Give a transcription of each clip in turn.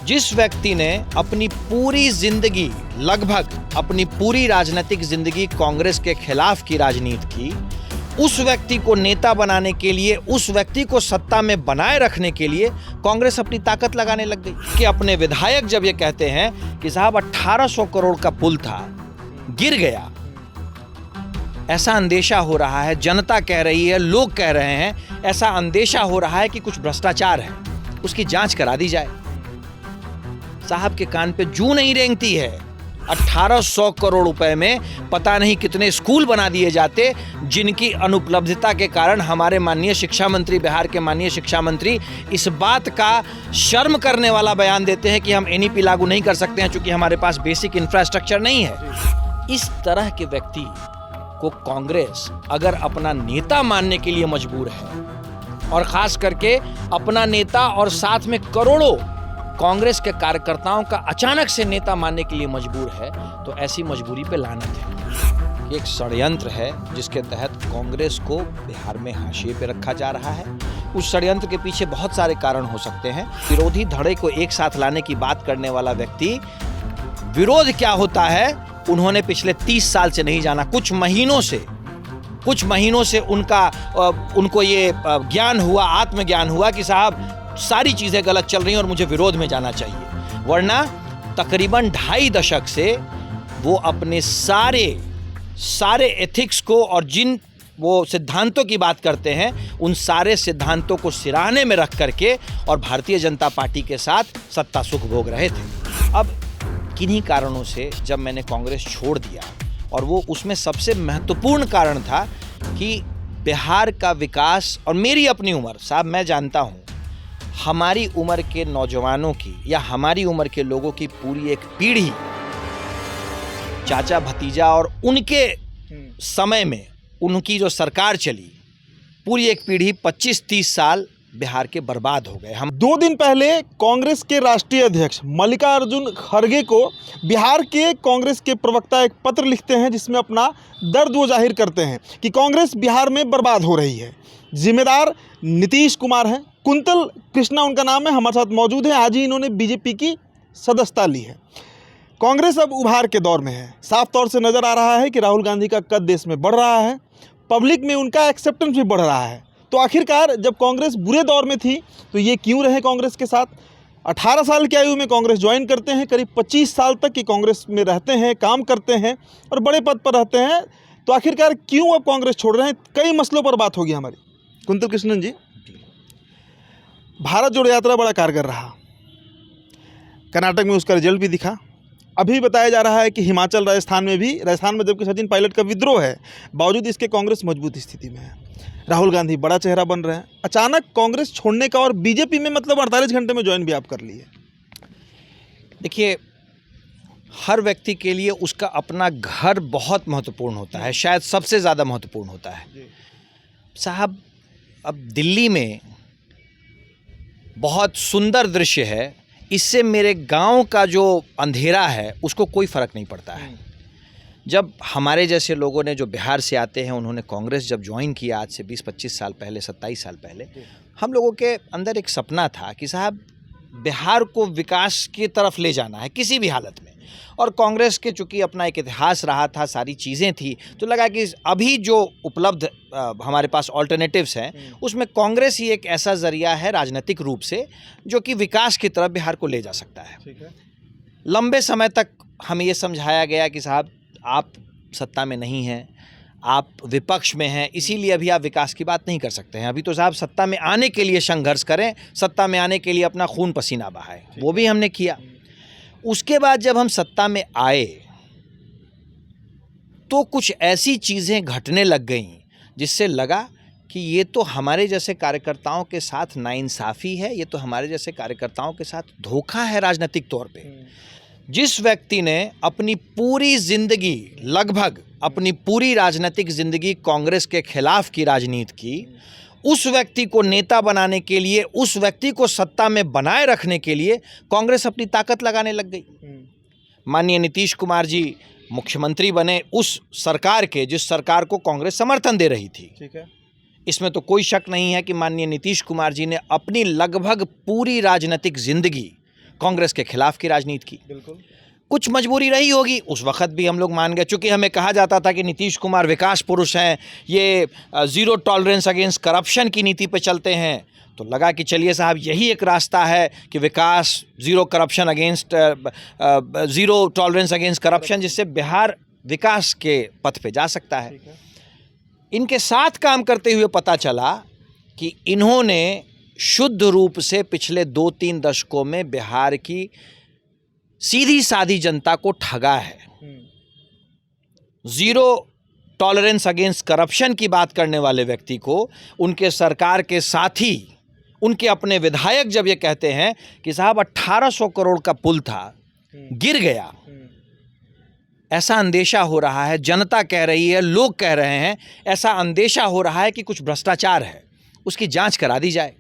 जिस व्यक्ति ने अपनी पूरी जिंदगी, लगभग अपनी पूरी राजनीतिक जिंदगी कांग्रेस के खिलाफ की राजनीति की, उस व्यक्ति को नेता बनाने के लिए, उस व्यक्ति को सत्ता में बनाए रखने के लिए कांग्रेस अपनी ताकत लगाने लग गई। कि अपने विधायक जब ये कहते हैं कि साहब 1800 करोड़ का पुल था, गिर गया, ऐसा अंदेशा हो रहा है, जनता कह रही है, लोग कह रहे हैं, ऐसा अंदेशा हो रहा है कि कुछ भ्रष्टाचार है, उसकी जांच करा दी जाए। साहब के कान पे जूं नहीं रेंगती है। 1800 करोड़ रुपए में पता नहीं कितने स्कूल बना दिए जाते, जिनकी अनुपलब्धता के कारण हमारे माननीय शिक्षा मंत्री, बिहार के माननीय शिक्षा मंत्री इस बात का शर्म करने वाला बयान देते हैं कि हम एनईपी लागू नहीं कर सकते हैं क्योंकि हमारे पास बेसिक इंफ्रास्ट्रक्चर नहीं है। इस तरह के व्यक्ति को कांग्रेस अगर अपना नेता मानने के लिए मजबूर है, और खास करके अपना नेता और साथ में करोड़ों कांग्रेस के कार्यकर्ताओं का अचानक से नेता मानने के लिए मजबूर है, तो ऐसी मजबूरी पे लानत है। ये एक षड्यंत्र है जिसके तहत कांग्रेस को बिहार में हाशिए पे रखा जा रहा है। उस षड्यंत्र के पीछे बहुत सारे कारण हो सकते हैं। विरोधी धड़े को एक साथ लाने की बात करने वाला व्यक्ति, विरोध क्या होता है उन्होंने पिछले 30 साल से नहीं जाना। कुछ महीनों से उनको ये ज्ञान हुआ, आत्मज्ञान हुआ कि साहब सारी चीजें गलत चल रही हैं और मुझे विरोध में जाना चाहिए। वरना तकरीबन 2.5 दशक से वो अपने सारे एथिक्स को और जिन वो सिद्धांतों की बात करते हैं, उन सारे सिद्धांतों को सिराने में रख करके और भारतीय जनता पार्टी के साथ सत्ता सुख भोग रहे थे। अब किन्हीं कारणों से जब मैंने कांग्रेस छोड़ दिया, और वो उसमें सबसे महत्वपूर्ण कारण था कि बिहार का विकास और मेरी अपनी उम्र, साहब मैं जानता हूँ हमारी उम्र के नौजवानों की या हमारी उम्र के लोगों की पूरी एक पीढ़ी, चाचा भतीजा और उनके समय में उनकी जो सरकार चली, पूरी एक पीढ़ी 25-30 साल बिहार के बर्बाद हो गए। हम 2 दिन पहले कांग्रेस के राष्ट्रीय अध्यक्ष मल्लिकार्जुन खड़गे को बिहार के कांग्रेस के प्रवक्ता एक पत्र लिखते हैं जिसमें अपना दर्द वो जाहिर करते हैं कि कांग्रेस बिहार में बर्बाद हो रही है। जिम्मेदार नीतीश कुमार हैं, कुंतल कृष्णा उनका नाम है, हमारे साथ मौजूद है। आज ही इन्होंने बीजेपी की सदस्यता ली है। कांग्रेस अब उभार के दौर में है। साफ तौर से नज़र आ रहा है कि राहुल गांधी का कद देश में बढ़ रहा है, पब्लिक में उनका एक्सेप्टेंस भी बढ़ रहा है। तो आखिरकार जब कांग्रेस बुरे दौर में थी तो ये क्यों रहे कांग्रेस के साथ? 18 साल की आयु में कांग्रेस ज्वाइन करते हैं, करीब 25 साल तक की कांग्रेस में रहते हैं, काम करते हैं और बड़े पद पर रहते हैं। तो आखिरकार क्यों अब कांग्रेस छोड़ रहे हैं? कई मसलों पर बात होगी हमारी। कुंतल कृष्णन जी, भारत जोड़ो यात्रा बड़ा कारगर रहा, कर्नाटक में उसका रिजल्ट भी दिखा। अभी बताया जा रहा है कि हिमाचल, राजस्थान में जबकि सचिन पायलट का विद्रोह है, बावजूद इसके कांग्रेस मजबूत स्थिति में है। राहुल गांधी बड़ा चेहरा बन रहे हैं। अचानक कांग्रेस छोड़ने का, और बीजेपी में मतलब 48 घंटे में ज्वाइन भी आप कर लिए। देखिए, हर व्यक्ति के लिए उसका अपना घर बहुत महत्वपूर्ण होता है, शायद सबसे ज़्यादा महत्वपूर्ण होता है। साहब, अब दिल्ली में बहुत सुंदर दृश्य है, इससे मेरे गांव का जो अंधेरा है उसको कोई फ़र्क नहीं पड़ता है। जब हमारे जैसे लोगों ने जो बिहार से आते हैं, उन्होंने कांग्रेस जब ज्वाइन किया आज से 20-25 साल पहले, 27 साल पहले, हम लोगों के अंदर एक सपना था कि साहब बिहार को विकास की तरफ ले जाना है किसी भी हालत में। और कांग्रेस के चूँकि अपना एक इतिहास रहा था, सारी चीज़ें थी, तो लगा कि अभी जो उपलब्ध हमारे पास ऑल्टरनेटिव्स हैं, उसमें कांग्रेस ही एक ऐसा ज़रिया है राजनीतिक रूप से जो कि विकास की तरफ बिहार को ले जा सकता है। लंबे समय तक हमें ये समझाया गया कि साहब आप सत्ता में नहीं हैं, आप विपक्ष में हैं, इसीलिए अभी आप विकास की बात नहीं कर सकते हैं। अभी तो साहब सत्ता में आने के लिए संघर्ष करें, सत्ता में आने के लिए अपना खून पसीना बहाएं। वो भी हमने किया। उसके बाद जब हम सत्ता में आए तो कुछ ऐसी चीज़ें घटने लग गईं जिससे लगा कि ये तो हमारे जैसे कार्यकर्ताओं के साथ नाइंसाफ़ी है, ये तो हमारे जैसे कार्यकर्ताओं के साथ धोखा है राजनीतिक तौर पे। जिस व्यक्ति ने अपनी पूरी जिंदगी, लगभग अपनी पूरी राजनीतिक जिंदगी कांग्रेस के खिलाफ की राजनीति की, उस व्यक्ति को नेता बनाने के लिए, उस व्यक्ति को सत्ता में बनाए रखने के लिए कांग्रेस अपनी ताकत लगाने लग गई। माननीय नीतीश कुमार जी मुख्यमंत्री बने उस सरकार के, जिस सरकार को कांग्रेस समर्थन दे रही थी। ठीक है। इसमें तो कोई शक नहीं है कि माननीय नीतीश कुमार जी ने अपनी लगभग पूरी राजनीतिक जिंदगी कांग्रेस के खिलाफ की राजनीति की। बिल्कुल। कुछ मजबूरी रही होगी, उस वक्त भी हम लोग मान गए, चूंकि हमें कहा जाता था कि नीतीश कुमार विकास पुरुष हैं, ये ज़ीरो टॉलरेंस अगेंस्ट करप्शन की नीति पे चलते हैं, तो लगा कि चलिए साहब यही एक रास्ता है कि विकास, zero corruption against, zero tolerance against corruption, जिससे बिहार विकास के पथ पे जा सकता है। इनके साथ काम करते हुए पता चला कि इन्होंने शुद्ध रूप से पिछले 2-3 दशकों में बिहार की सीधी सादी जनता को ठगा है। ज़ीरो टॉलरेंस अगेंस्ट करप्शन की बात करने वाले व्यक्ति को उनके सरकार के साथी, उनके अपने विधायक जब ये कहते हैं कि साहब 1800 करोड़ का पुल था, गिर गया, ऐसा अंदेशा हो रहा है, जनता कह रही है, लोग कह रहे हैं, ऐसा अंदेशा हो रहा है कि कुछ भ्रष्टाचार है, उसकी जांच करा दी जाए।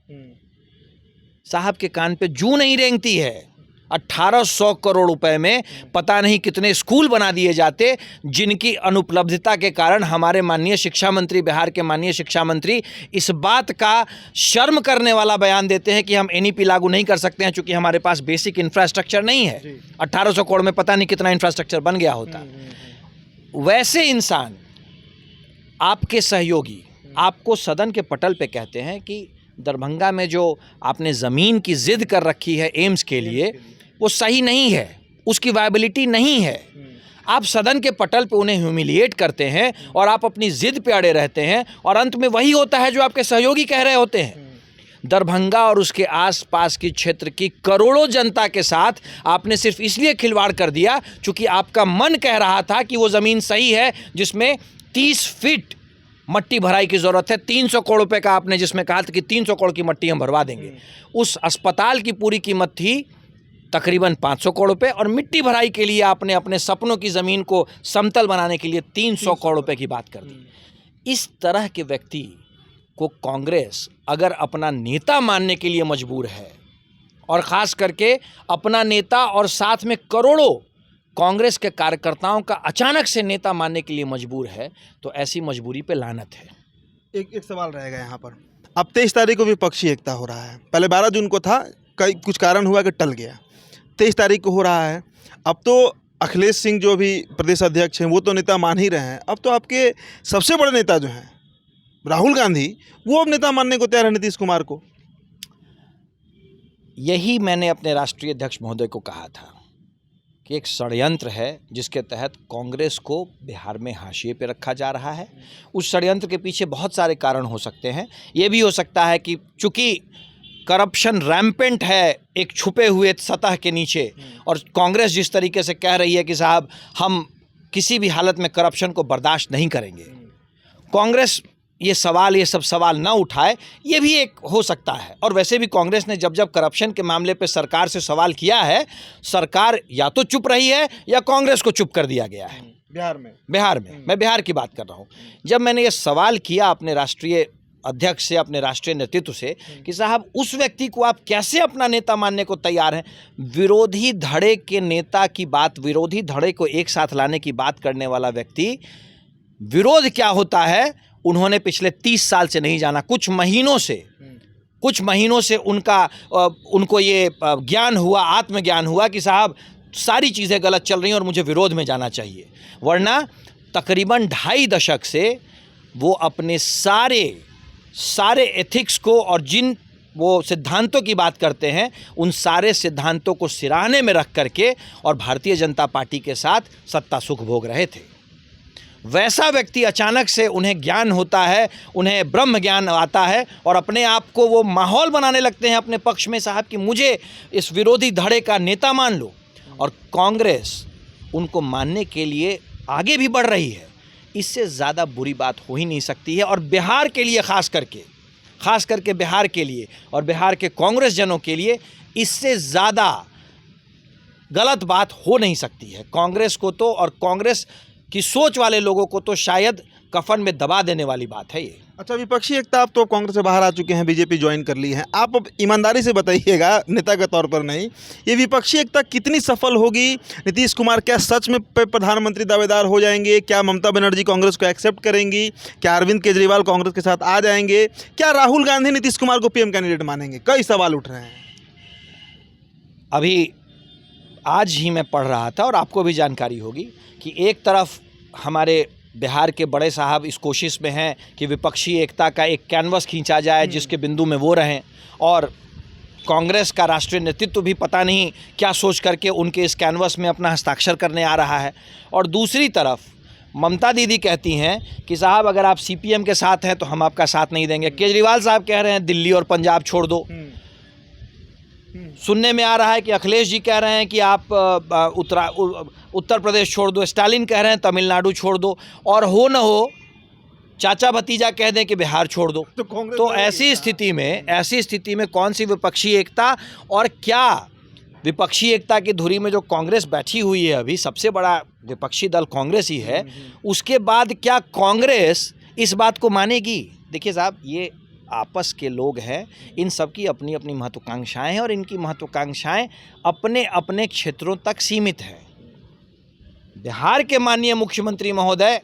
साहब के कान पे जूं नहीं रेंगती है। 1800 करोड़ रुपए में पता नहीं कितने स्कूल बना दिए जाते, जिनकी अनुपलब्धता के कारण हमारे माननीय शिक्षा मंत्री, बिहार के माननीय शिक्षा मंत्री इस बात का शर्म करने वाला बयान देते हैं कि हम एनईपी लागू नहीं कर सकते हैं क्योंकि हमारे पास बेसिक इंफ्रास्ट्रक्चर नहीं है। 1800 करोड़ में पता नहीं कितना इंफ्रास्ट्रक्चर बन गया होता। वैसे इंसान, आपके सहयोगी, आपको सदन के पटल पे कहते हैं कि दरभंगा में जो आपने ज़मीन की जिद कर रखी है एम्स के लिए, वो सही नहीं है, उसकी वायबिलिटी नहीं है। आप सदन के पटल पे उन्हें ह्यूमिलिएट करते हैं और आप अपनी जिद पे अड़े रहते हैं, और अंत में वही होता है जो आपके सहयोगी कह रहे होते हैं। दरभंगा और उसके आसपास की क्षेत्र की करोड़ों जनता के साथ आपने सिर्फ इसलिए खिलवाड़ कर दिया क्योंकि आपका मन कह रहा था कि वो ज़मीन सही है जिसमें 30 फीट मट्टी भराई की ज़रूरत है। 300 करोड़ रुपए का आपने जिसमें कहा था कि 300 करोड़ की मट्टी हम भरवा देंगे। उस अस्पताल की पूरी कीमत थी तकरीबन 500 करोड़ रुपए, और मिट्टी भराई के लिए आपने अपने सपनों की ज़मीन को समतल बनाने के लिए 300 करोड़ रुपए की बात कर दी। इस तरह के व्यक्ति को कांग्रेस अगर अपना नेता मानने के लिए मजबूर है, और ख़ास करके अपना नेता और साथ में करोड़ों कांग्रेस के कार्यकर्ताओं का अचानक से नेता मानने के लिए मजबूर है, तो ऐसी मजबूरी पे लानत है। एक सवाल रहेगा यहाँ पर। अब 23 तारीख को विपक्षी एकता हो रहा है, पहले 12 जून को था, कई कुछ कारण हुआ कि टल गया, 23 तारीख को हो रहा है। अब तो अखिलेश सिंह जो भी प्रदेश अध्यक्ष हैं वो तो नेता मान ही रहे हैं, अब तो आपके सबसे बड़े नेता जो हैं राहुल गांधी, वो अब नेता मानने को तैयार है नीतीश कुमार को। यही मैंने अपने राष्ट्रीय अध्यक्ष महोदय को कहा था कि एक षड्यंत्र है जिसके तहत कांग्रेस को बिहार में हाशिए पे रखा जा रहा है। उस षड्यंत्र के पीछे बहुत सारे कारण हो सकते हैं। ये भी हो सकता है कि चूंकि करप्शन रैम्पेंट है एक छुपे हुए सतह के नीचे, और कांग्रेस जिस तरीके से कह रही है कि साहब हम किसी भी हालत में करप्शन को बर्दाश्त नहीं करेंगे, कांग्रेस ये सब सवाल ना उठाए, ये भी एक हो सकता है। और वैसे भी कांग्रेस ने जब जब करप्शन के मामले पे सरकार से सवाल किया है, सरकार या तो चुप रही है या कांग्रेस को चुप कर दिया गया है। बिहार में मैं बिहार की बात कर रहा हूँ। जब मैंने ये सवाल किया अपने राष्ट्रीय अध्यक्ष से, अपने राष्ट्रीय नेतृत्व से कि साहब उस व्यक्ति को आप कैसे अपना नेता मानने को तैयार हैं, विरोधी धड़े के नेता की बात, विरोधी धड़े को एक साथ लाने की बात करने वाला व्यक्ति, विरोध क्या होता है उन्होंने पिछले 30 साल से नहीं जाना। कुछ महीनों से उनको ये ज्ञान हुआ, आत्मज्ञान हुआ कि साहब सारी चीज़ें गलत चल रही हैं और मुझे विरोध में जाना चाहिए। वरना तकरीबन 2.5 दशक से वो अपने सारे एथिक्स को और जिन वो सिद्धांतों की बात करते हैं, उन सारे सिद्धांतों को सिराने में रख करके और भारतीय जनता पार्टी के साथ सत्ता सुख भोग रहे थे। वैसा व्यक्ति अचानक से उन्हें ज्ञान होता है, उन्हें ब्रह्म ज्ञान आता है और अपने आप को वो माहौल बनाने लगते हैं अपने पक्ष में साहब कि मुझे इस विरोधी धड़े का नेता मान लो, और कांग्रेस उनको मानने के लिए आगे भी बढ़ रही है। इससे ज़्यादा बुरी बात हो ही नहीं सकती है। और बिहार के लिए खास करके बिहार के लिए और बिहार के कांग्रेस जनों के लिए इससे ज़्यादा गलत बात हो नहीं सकती है। कांग्रेस को तो, और कांग्रेस की सोच वाले लोगों को तो शायद कफन में दबा देने वाली बात है ये। अच्छा, विपक्षी एकता, आप तो कांग्रेस से बाहर आ चुके हैं, बीजेपी ज्वाइन कर ली है, आप अब ईमानदारी से बताइएगा, नेता के तौर पर नहीं, ये विपक्षी एकता कितनी सफल होगी? नीतीश कुमार क्या सच में प्रधानमंत्री दावेदार हो जाएंगे? क्या ममता बनर्जी कांग्रेस को एक्सेप्ट करेंगी? क्या अरविंद केजरीवाल कांग्रेस के साथ आ जाएंगे? क्या राहुल गांधी नीतीश कुमार को पीएम कैंडिडेट मानेंगे? कई सवाल उठ रहे हैं। अभी आज ही मैं पढ़ रहा था और आपको भी जानकारी होगी कि एक तरफ हमारे बिहार के बड़े साहब इस कोशिश में हैं कि विपक्षी एकता का एक कैनवस खींचा जाए जिसके बिंदु में वो रहें, और कांग्रेस का राष्ट्रीय नेतृत्व भी पता नहीं क्या सोच करके उनके इस कैनवस में अपना हस्ताक्षर करने आ रहा है। और दूसरी तरफ ममता दीदी कहती हैं कि साहब अगर आप सीपीएम के साथ हैं तो हम आपका साथ नहीं देंगे। केजरीवाल साहब कह रहे हैं दिल्ली और पंजाब छोड़ दो। सुनने में आ रहा है कि अखिलेश जी कह रहे हैं कि आप उत्तर प्रदेश छोड़ दो, स्टालिन कह रहे हैं तमिलनाडु छोड़ दो, और हो न हो चाचा भतीजा कह दें कि बिहार छोड़ दो। तो ऐसी स्थिति में कौन सी विपक्षी एकता, और क्या विपक्षी एकता की धुरी में जो कांग्रेस बैठी हुई है, अभी सबसे बड़ा विपक्षी दल कांग्रेस ही है, उसके बाद क्या कांग्रेस इस बात को मानेगी? देखिए साहब, ये आपस के लोग हैं, इन सब की अपनी अपनी महत्वाकांक्षाएं हैं और इनकी महत्वाकांक्षाएं अपने अपने क्षेत्रों तक सीमित हैं। बिहार के माननीय मुख्यमंत्री महोदय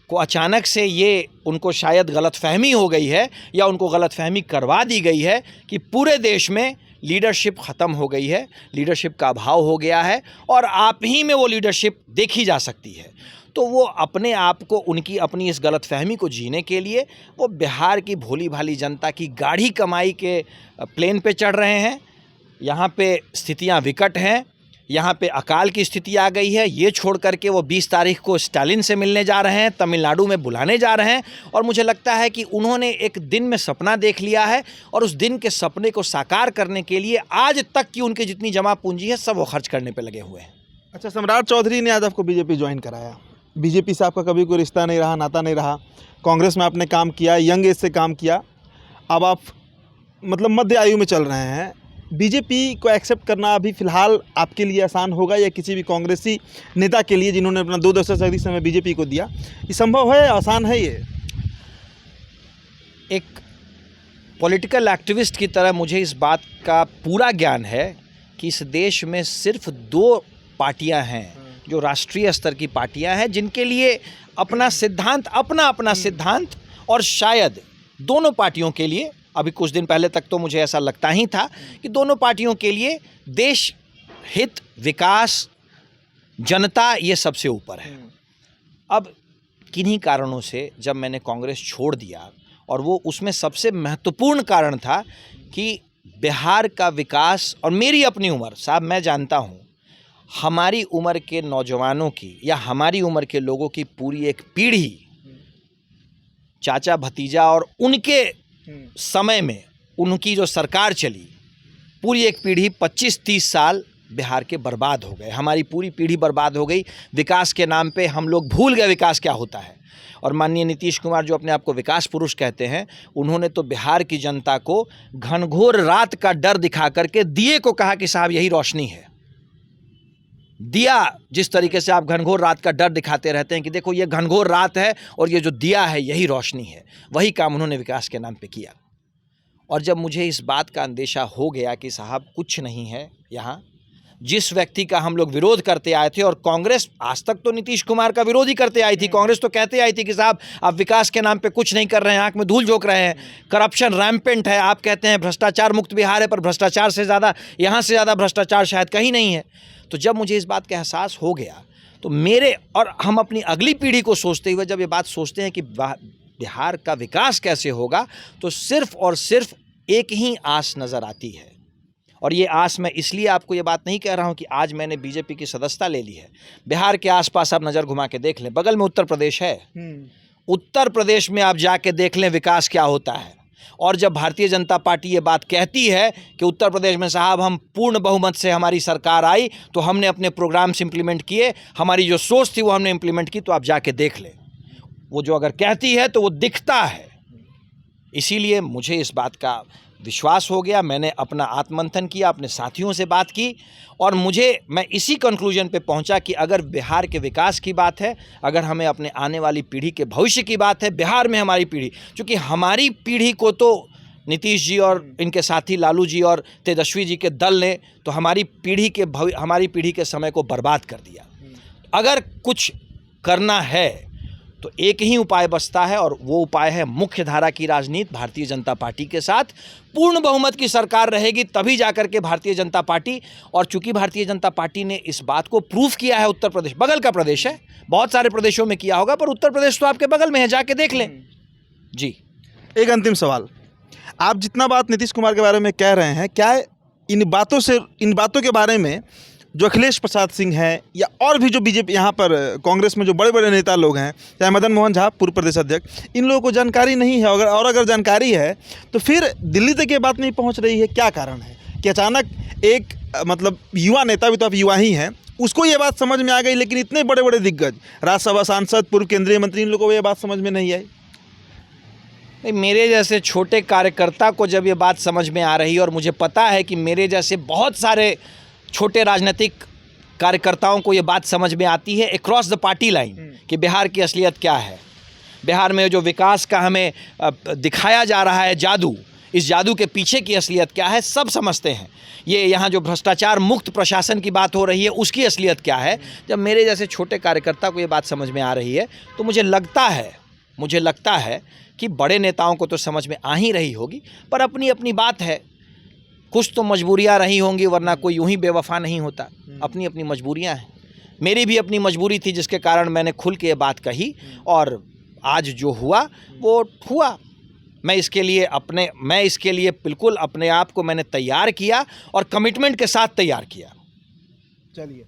को अचानक से ये उनको शायद गलतफहमी हो गई है या उनको गलतफहमी करवा दी गई है कि पूरे देश में लीडरशिप ख़त्म हो गई है, लीडरशिप का अभाव हो गया है और आप ही में वो लीडरशिप देखी जा सकती है। तो वो अपने आप को, उनकी अपनी इस गलतफहमी को जीने के लिए वो बिहार की भोली भाली जनता की गाढ़ी कमाई के प्लेन पे चढ़ रहे हैं। यहाँ पे स्थितियाँ विकट हैं, यहाँ पे अकाल की स्थिति आ गई है। ये छोड़ करके वो 20 तारीख को स्टालिन से मिलने जा रहे हैं, तमिलनाडु में बुलाने जा रहे हैं, और मुझे लगता है कि उन्होंने एक दिन में सपना देख लिया है और उस दिन के सपने को साकार करने के लिए आज तक की उनकी जितनी जमा पूंजी है सब वो खर्च करने पे लगे हुए हैं। अच्छा, सम्राट चौधरी ने आज आपको बीजेपी ज्वाइन कराया। बीजेपी से आपका कभी कोई रिश्ता नहीं रहा, नाता नहीं रहा, कांग्रेस में आपने काम किया, यंग एज से काम किया, अब आप मतलब मध्य आयु में चल रहे हैं। बीजेपी को एक्सेप्ट करना अभी फ़िलहाल आपके लिए आसान होगा या किसी भी कांग्रेसी नेता के लिए जिन्होंने अपना 2 दशक से अधिक समय बीजेपी को दिया, ये संभव है, आसान है? ये एक पॉलिटिकल एक्टिविस्ट की तरह मुझे इस बात का पूरा ज्ञान है कि इस देश में सिर्फ 2 पार्टियां हैं जो राष्ट्रीय स्तर की पार्टियां हैं, जिनके लिए अपना सिद्धांत, और शायद दोनों पार्टियों के लिए, अभी कुछ दिन पहले तक तो मुझे ऐसा लगता ही था कि दोनों पार्टियों के लिए देश हित, विकास, जनता ये सबसे ऊपर है। अब किन्हीं कारणों से जब मैंने कांग्रेस छोड़ दिया, और वो उसमें सबसे महत्वपूर्ण कारण था कि बिहार का विकास और मेरी अपनी उम्र, साहब मैं जानता हूँ हमारी उम्र के नौजवानों की या हमारी उम्र के लोगों की पूरी एक पीढ़ी, चाचा भतीजा और उनके समय में उनकी जो सरकार चली, पूरी एक पीढ़ी 25-30 साल बिहार के बर्बाद हो गए। हमारी पूरी पीढ़ी बर्बाद हो गई विकास के नाम पे। हम लोग भूल गए विकास क्या होता है। और माननीय नीतीश कुमार जो अपने आप को विकास पुरुष कहते हैं, उन्होंने तो बिहार की जनता को घनघोर रात का डर दिखा करके दिए को कहा कि साहब यही रोशनी है। दिया, जिस तरीके से आप घनघोर रात का डर दिखाते रहते हैं कि देखो ये घनघोर रात है और ये जो दिया है यही रोशनी है, वही काम उन्होंने विकास के नाम पे किया। और जब मुझे इस बात का अंदेशा हो गया कि साहब कुछ नहीं है यहाँ, जिस व्यक्ति का हम लोग विरोध करते आए थे, और कांग्रेस आज तक तो नीतीश कुमार का विरोध ही करते आई थी, कांग्रेस तो कहते आई थी कि साहब आप विकास के नाम पे कुछ नहीं कर रहे हैं, आंख में धूल झोंक रहे हैं, करप्शन रैम्पेंट है, आप कहते हैं भ्रष्टाचार मुक्त बिहार है, पर भ्रष्टाचार से ज़्यादा, यहाँ से ज़्यादा भ्रष्टाचार शायद कहीं नहीं है। तो जब मुझे इस बात का एहसास हो गया तो मेरे और हम अपनी अगली पीढ़ी को सोचते हुए जब ये बात सोचते हैं कि बिहार का विकास कैसे होगा, तो सिर्फ और सिर्फ एक ही आस नज़र आती है। और ये आस मैं इसलिए आपको ये बात नहीं कह रहा हूँ कि आज मैंने बीजेपी की सदस्यता ले ली है। बिहार के आसपास आप नज़र घुमा के देख लें, बगल में उत्तर प्रदेश है, उत्तर प्रदेश में आप जाके देख लें विकास क्या होता है। और जब भारतीय जनता पार्टी ये बात कहती है कि उत्तर प्रदेश में साहब हम पूर्ण बहुमत से हमारी सरकार आई तो हमने अपने प्रोग्राम्स इम्प्लीमेंट किए, हमारी जो सोच थी वो हमने इम्प्लीमेंट की, तो आप जाके देख लें, वो जो अगर कहती है तो वो दिखता है। इसीलिए मुझे इस बात का विश्वास हो गया, मैंने अपना आत्ममंथन किया, अपने साथियों से बात की, और मैं इसी कंक्लूजन पे पहुंचा कि अगर बिहार के विकास की बात है, अगर हमें अपने आने वाली पीढ़ी के भविष्य की बात है, बिहार में हमारी पीढ़ी, क्योंकि हमारी पीढ़ी को तो नीतीश जी और इनके साथी लालू जी और तेजस्वी जी के दल ने तो हमारी पीढ़ी के समय को बर्बाद कर दिया। अगर कुछ करना है तो एक ही उपाय बचता है और वो उपाय है मुख्य धारा की राजनीति भारतीय जनता पार्टी के साथ। पूर्ण बहुमत की सरकार रहेगी तभी जाकर के भारतीय जनता पार्टी, और चूंकि भारतीय जनता पार्टी ने इस बात को प्रूफ किया है, उत्तर प्रदेश बगल का प्रदेश है, बहुत सारे प्रदेशों में किया होगा पर उत्तर प्रदेश तो आपके बगल में है, जाके देख लें। जी, एक अंतिम सवाल, आप जितना बात नीतीश कुमार के बारे में कह रहे हैं, क्या इन बातों के बारे में जो अखिलेश प्रसाद सिंह हैं या और भी जो बीजेपी यहाँ पर कांग्रेस में जो बड़े बड़े नेता लोग हैं, चाहे मदन मोहन झा पूर्व प्रदेश अध्यक्ष, इन लोगों को जानकारी नहीं है? अगर जानकारी है तो फिर दिल्ली तक ये बात नहीं पहुँच रही है? क्या कारण है कि अचानक एक मतलब युवा नेता, भी तो आप युवा ही हैं, उसको ये बात समझ में आ गई, लेकिन इतने बड़े बड़े दिग्गज, राज्यसभा सांसद, पूर्व केंद्रीय मंत्री, इन लोगों को ये बात समझ में नहीं आई? मेरे जैसे छोटे कार्यकर्ता को जब ये बात समझ में आ रही है, और मुझे पता है कि मेरे जैसे बहुत सारे छोटे राजनीतिक कार्यकर्ताओं को ये बात समझ में आती है अक्रॉस द पार्टी लाइन कि बिहार की असलियत क्या है, बिहार में जो विकास का हमें दिखाया जा रहा है जादू, इस जादू के पीछे की असलियत क्या है, सब समझते हैं। ये यहाँ जो भ्रष्टाचार मुक्त प्रशासन की बात हो रही है, उसकी असलियत क्या है, जब मेरे जैसे छोटे कार्यकर्ता को ये बात समझ में आ रही है, तो मुझे लगता है कि बड़े नेताओं को तो समझ में आ ही रही होगी, पर अपनी अपनी बात है, कुछ तो मजबूरियां रही होंगी, वरना कोई यूं ही बेवफा नहीं होता। अपनी अपनी मजबूरियां हैं, मेरी भी अपनी मजबूरी थी जिसके कारण मैंने खुल के ये बात कही, और आज जो हुआ वो हुआ। मैं इसके लिए बिल्कुल अपने आप को मैंने तैयार किया और कमिटमेंट के साथ तैयार किया। चलिए,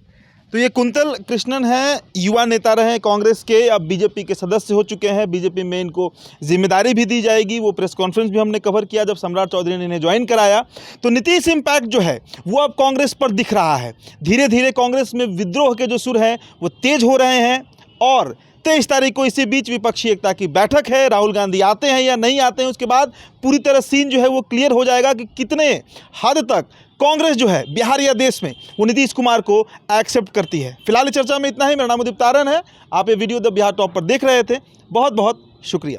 तो ये कुंतल कृष्णन हैं, युवा नेता रहे कांग्रेस के, अब बीजेपी के सदस्य हो चुके हैं। बीजेपी में इनको जिम्मेदारी भी दी जाएगी। वो प्रेस कॉन्फ्रेंस भी हमने कवर किया जब सम्राट चौधरी ने इन्हें ज्वाइन कराया। तो नीतीश इम्पैक्ट जो है वो अब कांग्रेस पर दिख रहा है। धीरे धीरे कांग्रेस में विद्रोह के जो सुर हैं वो तेज हो रहे हैं, और 23 तारीख को इसी बीच विपक्षी एकता की बैठक है। राहुल गांधी आते हैं या नहीं आते हैं, उसके बाद पूरी तरह सीन जो है वो क्लियर हो जाएगा कि कितने हद तक कांग्रेस जो है बिहार या देश में वो नीतीश कुमार को एक्सेप्ट करती है। फिलहाल चर्चा में इतना ही। मेरा नाम उदित तारन है। आप ये वीडियो द बिहार टॉप पर देख रहे थे। बहुत बहुत शुक्रिया।